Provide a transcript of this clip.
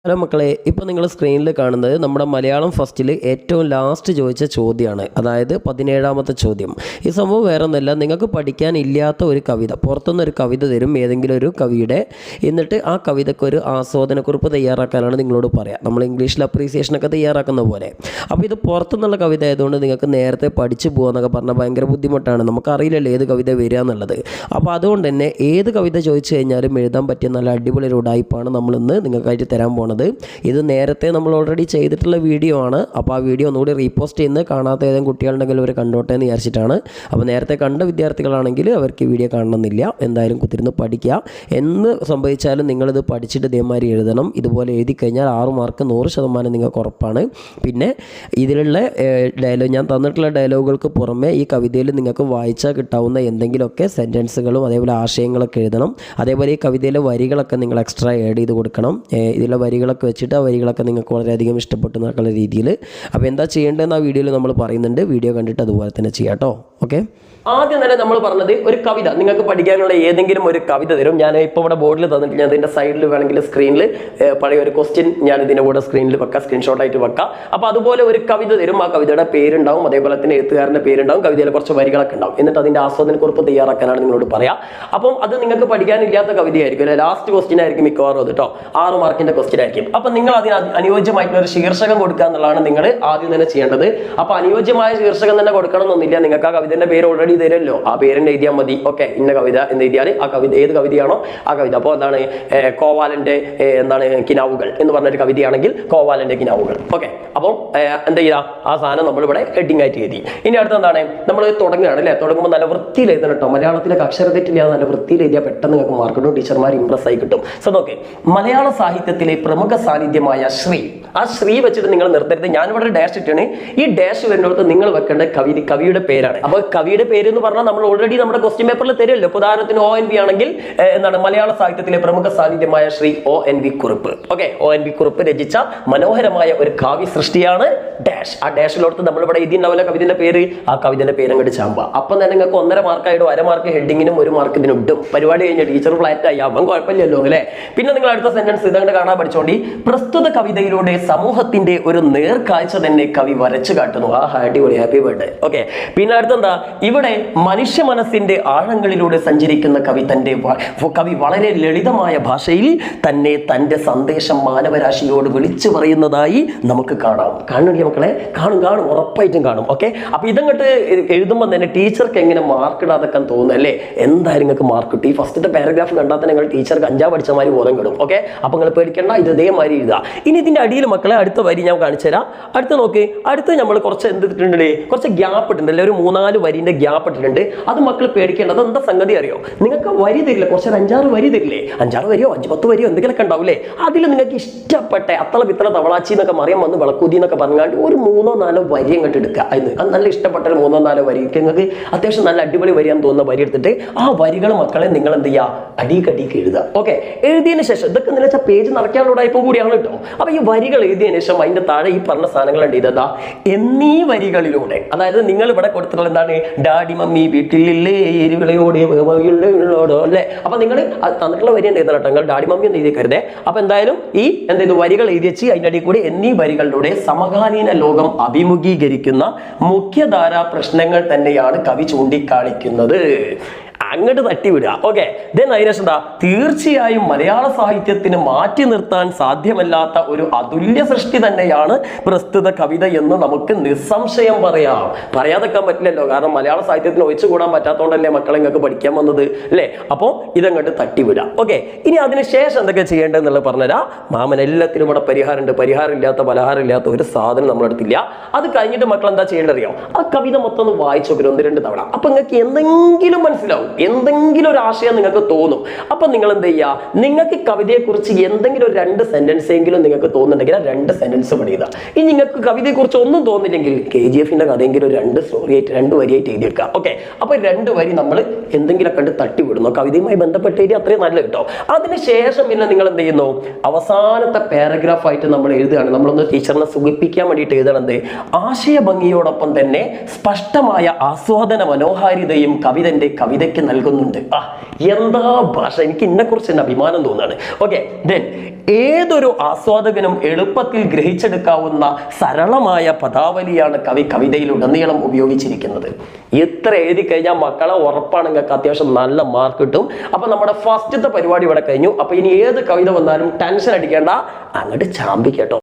Hello മക്കളെ, ഇപ്പോൾ നിങ്ങൾ സ്ക്രീനിൽ കാണുന്നത് നമ്മുടെ മലയാളം ഫസ്റ്റിൽ ഏറ്റവും ലാസ്റ്റ് ചോദിച്ച ചോദ്യമാണ്. അതായത് 17ാമത്തെ ചോദ്യം. ഈ സംഭവം വേറെ ഒന്നുമല്ല, നിങ്ങൾക്ക് പഠിക്കാനില്ലാത്ത ഒരു കവിത, പുറത്തുനിന്നൊരു കവിത തരും, ഏതെങ്കിലും ഒരു കവിയുടെ. എന്നിട്ട് ആ കവിതയ്ക്ക് ഒരു ആസ്വാദനക്കുറിപ്പ് തയ്യാറാക്കാനാണ് നിങ്ങളോട് പറയാം, നമ്മൾ ഇംഗ്ലീഷിൽ അപ്രീസിയേഷനൊക്കെ തയ്യാറാക്കുന്ന പോലെ. അപ്പോൾ ഇത് പുറത്തുനിന്നുള്ള കവിത ആയതുകൊണ്ട് നിങ്ങൾക്ക് നേരത്തെ പഠിച്ചു പോകാമെന്നൊക്കെ പറഞ്ഞാൽ ഭയങ്കര ബുദ്ധിമുട്ടാണ്. നമുക്കറിയില്ലല്ലോ ഏത് കവിത വരിക എന്നുള്ളത്. അപ്പോൾ അതുകൊണ്ട് തന്നെ ഏത് കവിത ചോദിച്ചു കഴിഞ്ഞാലും എഴുതാൻ പറ്റിയ നല്ല അടിപൊളി ഒരു ഉടായിപ്പാണ് നമ്മളിന്ന് നിങ്ങൾക്കായിട്ട് തരാൻ പോകുന്നത്. ഇത് നേരത്തെ നമ്മൾ ഓൾറെഡി ചെയ്തിട്ടുള്ള വീഡിയോ ആണ്. അപ്പോൾ ആ വീഡിയോ ഒന്നുകൂടി റീപോസ്റ്റ് ചെയ്യുന്നത് കാണാത്ത ഏതെങ്കിലും കുട്ടികളുണ്ടെങ്കിൽ അവർ കണ്ടോട്ടെ എന്ന് വിചാരിച്ചിട്ടാണ്. അപ്പോൾ നേരത്തെ കണ്ട വിദ്യാർത്ഥികളാണെങ്കിൽ അവർക്ക് വീഡിയോ കാണണമെന്നില്ല, എന്തായാലും കുത്തിരുന്ന് പഠിക്കുക. എന്ന് സംഭവിച്ചാലും നിങ്ങളിത് പഠിച്ചിട്ട് ഇതേമാതിരി എഴുതണം. ഇതുപോലെ എഴുതി കഴിഞ്ഞാൽ 6 മാർക്ക് 100% നിങ്ങൾക്ക് ഉറപ്പാണ്. പിന്നെ ഇതിലുള്ള ഡയലോഗ്, ഞാൻ തന്നിട്ടുള്ള ഡയലോഗുകൾക്ക് പുറമെ ഈ കവിതയിൽ നിങ്ങൾക്ക് വായിച്ചാൽ കിട്ടാവുന്ന എന്തെങ്കിലുമൊക്കെ സെൻറ്റൻസുകളും അതേപോലെ ആശയങ്ങളൊക്കെ എഴുതണം. അതേപോലെ ഈ കവിതയിലെ വരികളൊക്കെ നിങ്ങൾ എക്സ്ട്രാ ആഡ് ചെയ്ത് കൊടുക്കണം. ഇതിലെ വരികളൊക്കെ വെച്ചിട്ട് ആ വരികളൊക്കെ നിങ്ങൾക്ക് വളരെയധികം ഇഷ്ടപ്പെട്ടു എന്നുള്ള രീതിയിൽ. അപ്പോൾ എന്താ ചെയ്യേണ്ടതെന്ന് ആ വീഡിയോയിൽ നമ്മൾ പറയുന്നുണ്ട്. വീഡിയോ കണ്ടിട്ട് അതുപോലെ തന്നെ ചെയ്യാം കേട്ടോ. ഓക്കെ, ആദ്യം തന്നെ നമ്മൾ പറഞ്ഞത് ഒരു കവിത, നിങ്ങൾക്ക് പഠിക്കാനുള്ള ഏതെങ്കിലും ഒരു കവിത തരും. ഞാൻ ഇപ്പോൾ ഇവിടെ ബോർഡിൽ തന്നിട്ട് ഞാൻ ഇതിൻ്റെ സൈഡിൽ വേണമെങ്കിൽ സ്ക്രീനിൽ പഴയ ഒരു ക്വസ്റ്റ്യൻ ഞാൻ ഇതിൻ്റെ കൂടെ സ്ക്രീനിൽ വെക്കാം, സ്ക്രീൻഷോട്ടായിട്ട് വെക്കാം. അപ്പോൾ അതുപോലെ ഒരു കവിത തരും. ആ കവിതയുടെ പേരുണ്ടാവും, അതേപോലെ തന്നെ എഴുത്തുകാരൻ്റെ പേരുണ്ടാവും, കവിതയിൽ കുറച്ച് വരികളൊക്കെ ഉണ്ടാവും. എന്നിട്ട് അതിൻ്റെ ആസ്വാദനക്കുറിപ്പ് തയ്യാറാക്കാനാണ് നിങ്ങളോട് പറയാം. അപ്പം അത് നിങ്ങൾക്ക് പഠിക്കാനില്ലാത്ത കവിതയായിരിക്കും അല്ലെ, ലാസ്റ്റ് ക്വസ്റ്റ്യൻ ആയിരിക്കും മിക്കവാറും അത് കേട്ടോ. 6 മാർക്കിൻ്റെ ക്വസ്റ്റ്യൻ ആയിരിക്കും. അപ്പം നിങ്ങൾ അതിന് അനുയോജ്യമായിട്ടുള്ള ഒരു ശീർഷകം കൊടുക്കുക എന്നുള്ളതാണ് നിങ്ങൾ ആദ്യം തന്നെ ചെയ്യേണ്ടത്. അപ്പോൾ അനുയോജ്യമായ ശീർഷകം തന്നെ കൊടുക്കണമെന്നൊന്നില്ല, നിങ്ങൾക്ക് ആ കവിതയുടെ പേര് ഓൾറെഡി തരുമല്ലോ, ആ പേരിൻ്റെ എഴുതിയാൽ മതി. ഓക്കെ, ഇന്ന കവിത എന്ന് എഴുതിയാൽ ആ കവിത ഏത് കവിതയാണോ ആ കവിത. അപ്പോൾ എന്താണ് കോവാലൻ്റെ കിനാവുകൾ എന്ന് പറഞ്ഞൊരു കവിതയാണെങ്കിൽ കോവാലൻ്റെ കിനാവുകൾ. ഓക്കെ, അപ്പോൾ എന്താ ചെയ്യുക, ആ സാധനം നമ്മളിവിടെ ഹെഡിങ് ആയിട്ട് എഴുതി. ഇനി അടുത്ത് എന്താണ്, നമ്മൾ തുടങ്ങുകയാണ് അല്ലേ. തുടങ്ങുമ്പോൾ നല്ല വൃത്തിയിൽ എഴുതണം കേട്ടോ. മലയാളത്തിലേക്ക് അക്ഷരതെറ്റില്ലാതെ നല്ല വൃത്തിയിൽ എഴുതിയാൽ പെട്ടെന്ന് നിങ്ങൾക്ക് മാർക്ക് കിട്ടും, ടീച്ചർമാർ ഇംപ്രസ് ആയി കിട്ടും. സോ ഓക്കെ, മലയാള സാഹിത്യത്തിലെ പ്രമുഖ സാന്നിധ്യമായ ശ്രീ, ആ ശ്രീ വെച്ചിട്ട് നിങ്ങൾ നിർത്തരുത്. ഞാനിവിടെ ഡാഷ് ഇട്ടാണ്. ഈ ഡാഷ് വരുന്നിടത്ത് നിങ്ങൾ വെക്കേണ്ട കവിയുടെ പേരാണ്. അപ്പോൾ കവിയുടെ പേര് എന്ന് പറഞ്ഞാൽ നമ്മൾ ഓൾറെഡി നമ്മുടെ ക്വസ്റ്റ്യൻ പേപ്പറിൽ തരുമല്ലോ. ഉദാഹരണത്തിന് ONV ആണെങ്കിൽ എന്താണ്, മലയാള സാഹിത്യത്തിലെ പ്രമുഖ സാന്നിധ്യമായ Shri ONV Kurup. Okay, ONV Kurup രചിച്ച മനോഹരമായ ഒരു കാവ്യ സൃഷ്ടിയാണ് ഡാഷ്. ആ ഡാഷിലോട്ട് നമ്മളിവിടെ എഴുതിണ്ടാവില്ല കവിതയുടെ പേര്, ആ കവിതയുടെ പേര് അങ്ങോട്ട് ചാമ്പ. അപ്പം തന്നെ നിങ്ങൾക്ക് 1.5 മാർക്കായിടും, 1/2 മാർക്ക് ഹെഡിങ്ങിനും 1 മാർക്ക് ഇതിനും ഇട്ടും. പരിപാടി കഴിഞ്ഞ ടീച്ചർ ഫ്ലാറ്റ് ആയി, അവൻ കുഴപ്പമില്ലല്ലോ അല്ലേ. പിന്നെ നിങ്ങൾ അടുത്ത സെന്റൻസ് ഇതങ്ങോട്ട് കാണാൻ പഠിച്ചോണ്ടി. പ്രസ്തുത കവിതയിലൂടെ സമൂഹത്തിന്റെ ഒരു നേർക്കാഴ്ച തന്നെ കവി വരച്ചു കാട്ടുന്നു. ആ അടിപൊളി, ഹാപ്പി ബർത്ത്ഡേ. ഓക്കെ, പിന്നെ അടുത്തെന്താ, ഇവിടെ മനുഷ്യ മനസ്സിന്റെ ആഴങ്ങളിലൂടെ സഞ്ചരിക്കുന്ന കവി വളരെ ലളിതമായ ഭാഷയിൽ തന്നെ തന്റെ സന്ദേശം മാനവരാശിയോട് വിളിച്ചു പറയുന്നതായി നമുക്ക് കാണാം. കാണുന്നില്ല മക്കളെ? കാണും, ഉറപ്പായിട്ടും കാണും. ഓക്കെ, അപ്പൊ ഇതങ്ങോട്ട് എഴുതുമ്പോൾ തന്നെ ടീച്ചർക്ക് എങ്ങനെ മാർക്ക് ഇടാതൊക്കെ തോന്നുന്നു അല്ലേ. എന്തായാലും നിങ്ങൾക്ക് മാർക്ക് കിട്ടും. ഈ ഫസ്റ്റത്തെ പാരഗ്രാഫ് കണ്ടാൽ തന്നെ നിങ്ങൾ ടീച്ചർക്ക് 5 പഠിച്ചമാതിരി ബോധം കിടും. ഓക്കെ, അപ്പൊ നിങ്ങൾ പേടിക്കേണ്ട, ഇത് ഇതേമാതിരി എഴുതുക. ഇനി ഇതിന്റെ അടിയിൽ മക്കളെ അടുത്ത വരി ഞാൻ കാണിച്ചു തരാം. അടുത്ത് നോക്ക്, അടുത്ത് നമ്മൾ കുറച്ച് എന്ത് ഇട്ടിട്ടുണ്ട്, കുറച്ച് ഗ്യാപ്പ് ഇട്ടിട്ടുണ്ട്, ഒരു 3-4 വരിന്റെ ഗ്യാപ്പ് ഇട്ടിട്ടുണ്ട്. അത് മക്കൾ പേടിക്കേണ്ട. അതെന്താ സംഗതി അറിയോ, നിങ്ങൾക്ക് വരി തരില്ല, കുറച്ച് 5-6 വരി തരില്ലേ, 5-6 വരിയോ 5-10 വരിയോ എന്തെങ്കിലുമൊക്കെ ഉണ്ടാവില്ലേ. അതിൽ നിങ്ങൾക്ക് ഇഷ്ടപ്പെട്ട അത്തള പിത്തള തവളാച്ചി എന്നൊക്കെ മറിയാൻ വന്ന് വിളക്കൂതി എന്നൊക്കെ പറഞ്ഞാൽ ഒരു 3-4 വരി അങ്ങോട്ട് എടുക്കുക. അത് നല്ല ഇഷ്ടപ്പെട്ട ഒരു 3-4 വരി, നിങ്ങൾക്ക് അത്യാവശ്യം നല്ല അടിപൊളി വരിയാന്ന് തോന്നുന്ന വരി എടുത്തിട്ട് ആ വരികൾ മക്കളെ നിങ്ങൾ എന്ത് ചെയ്യുക, അടിക്കടിക്ക് എഴുതുക. ഓക്കെ, എഴുതിയതിന് ശേഷം ഇതൊക്കെ എന്ന് വെച്ചാൽ പേജ് നിറയ്ക്കാനുള്ള ഇപ്പം കൂടിയാണ് കേട്ടോ. അപ്പൊ ഈ വരികൾ എഴുതിയതിനു ശേഷം അതിന്റെ താഴെ ഈ പറഞ്ഞ സാധനങ്ങൾ ഉണ്ട്. ഇതാ എന്നീ വരികളിലൂടെ, അതായത് നിങ്ങൾ ഇവിടെ കൊടുത്തിട്ടുള്ള എന്താണ്, ഡാഡി മമ്മി വീട്ടിലില്ലേ എരിവിളയോടെ അല്ലേ. അപ്പൊ നിങ്ങൾ തന്നിട്ടുള്ള വരി എന്ത് എഴുതണം, നിങ്ങൾ ഡാഡി മമ്മി എന്ന് എഴുതിക്കരുതേ. അപ്പൊ എന്തായാലും ഈ എന്തെയ്തു വരികൾ എഴുതി വെച്ച് അതിൻ്റെ അടിയിൽ കൂടി എന്നീ വരികളിലൂടെ സമകാലീന ലോകം അഭിമുഖീകരിക്കുന്ന മുഖ്യധാരാ പ്രശ്നങ്ങൾ തന്നെയാണ് കവി ചൂണ്ടിക്കാണിക്കുന്നത്. അങ്ങോട്ട് തട്ടിവിടുക. ഓക്കെ, അതിനുശേഷം എന്താ, തീർച്ചയായും മലയാള സാഹിത്യത്തിന് മാറ്റി നിർത്താൻ സാധ്യമല്ലാത്ത ഒരു അതുല്യ സൃഷ്ടി തന്നെയാണ് പ്രസ്തുത കവിത എന്ന് നമുക്ക് നിസ്സംശയം പറയാം. പറയാതെക്കാൻ പറ്റില്ലല്ലോ, കാരണം മലയാള സാഹിത്യത്തിന് ഒഴിച്ചുകൂടാൻ പറ്റാത്തതുകൊണ്ടല്ലേ മക്കളെ നിങ്ങൾക്ക് പഠിക്കാൻ വന്നത് അല്ലേ. അപ്പോൾ ഇതങ്ങോട്ട് തട്ടിവിടുക. ഓക്കെ, ഇനി അതിനുശേഷം എന്തൊക്കെ ചെയ്യേണ്ടതെന്നുള്ളത് പറഞ്ഞുതരാം. മാമൻ എല്ലാത്തിനും ഇവിടെ പരിഹാരമുണ്ട്. പരിഹാരം ഇല്ലാത്ത പലഹാരം ഇല്ലാത്ത ഒരു സാധനം നമ്മളെടുത്തില്ല. അത് കഴിഞ്ഞിട്ട് മക്കൾ എന്താ ചെയ്യേണ്ടറിയോ, ആ കവിത മൊത്തം ഒന്ന് വായിച്ചു നോക്കി 1-2 തവണ. അപ്പൊ നിങ്ങൾക്ക് എന്തെങ്കിലും മനസ്സിലാവും, എന്തെങ്കിലും ഒരു ആശയം നിങ്ങൾക്ക് തോന്നും. അപ്പൊ നിങ്ങൾ എന്ത് ചെയ്യുക, നിങ്ങൾക്ക് കവിതയെക്കുറിച്ച് എന്തെങ്കിലും ഒരു 2 സെന്റൻസ് എങ്കിലും നിങ്ങൾക്ക് തോന്നുന്നുണ്ടെങ്കിൽ ആ 2 സെന്റൻസ് പഠിക്കുക. ഇനി നിങ്ങൾക്ക് കവിതയെക്കുറിച്ച് ഒന്നും തോന്നില്ലെങ്കിൽ KGF-ന്റെ കഥയെങ്കിലും 2 സ്റ്റോറി ആയിട്ട് 2 വരിയായിട്ട് എഴുതി വെക്കുക. ഓക്കെ, അപ്പൊ 2 വരി നമ്മൾ എന്തെങ്കിലും കണ്ട് തട്ടിവിടുന്നു, കവിതയുമായി ബന്ധപ്പെട്ട് എഴുതി അത്രയും നല്ല കിട്ടും. അതിനുശേഷം പിന്നെ നിങ്ങൾ എന്ത് ചെയ്യുന്നു, അവസാനത്തെ പാരഗ്രാഫ് ആയിട്ട് നമ്മൾ എഴുതുകയാണ്. നമ്മളൊന്ന് ടീച്ചറിനെ സുഖിപ്പിക്കാൻ വേണ്ടിയിട്ട് എഴുതണത്, ആശയ ഭംഗിയോടൊപ്പം തന്നെ സ്പഷ്ടമായ ആസ്വാദന മനോഹാരിതയും കവിതയ്ക്ക് എനിക്ക് നൽകുന്നുണ്ട്. എന്താ ഭാഷ! എനിക്ക് ഇതിനെക്കുറിച്ച് തന്നെ അഭിമാനം തോന്നുകയാണ്. ഓക്കെ, ദെൻ ഏതൊരു ആസ്വാദകനും എളുപ്പത്തിൽ ഗ്രഹിച്ചെടുക്കാവുന്ന സരളമായ പദാവലിയാണ് കവി കവിതയിലുടനീളം ഉപയോഗിച്ചിരിക്കുന്നത്. ഇത്ര എഴുതി കഴിഞ്ഞാൽ മക്കളെ ഉറപ്പാണ് നിങ്ങൾക്ക് അത്യാവശ്യം നല്ല മാർക്ക് കിട്ടും. അപ്പൊ നമ്മുടെ ഫസ്റ്റത്തെ പരിപാടി ഇവിടെ കഴിഞ്ഞു. അപ്പൊ ഇനി ഏത് കവിത വന്നാലും ടെൻഷൻ അടിക്കേണ്ട, അങ്ങോട്ട് ചാമ്പി കേട്ടോ.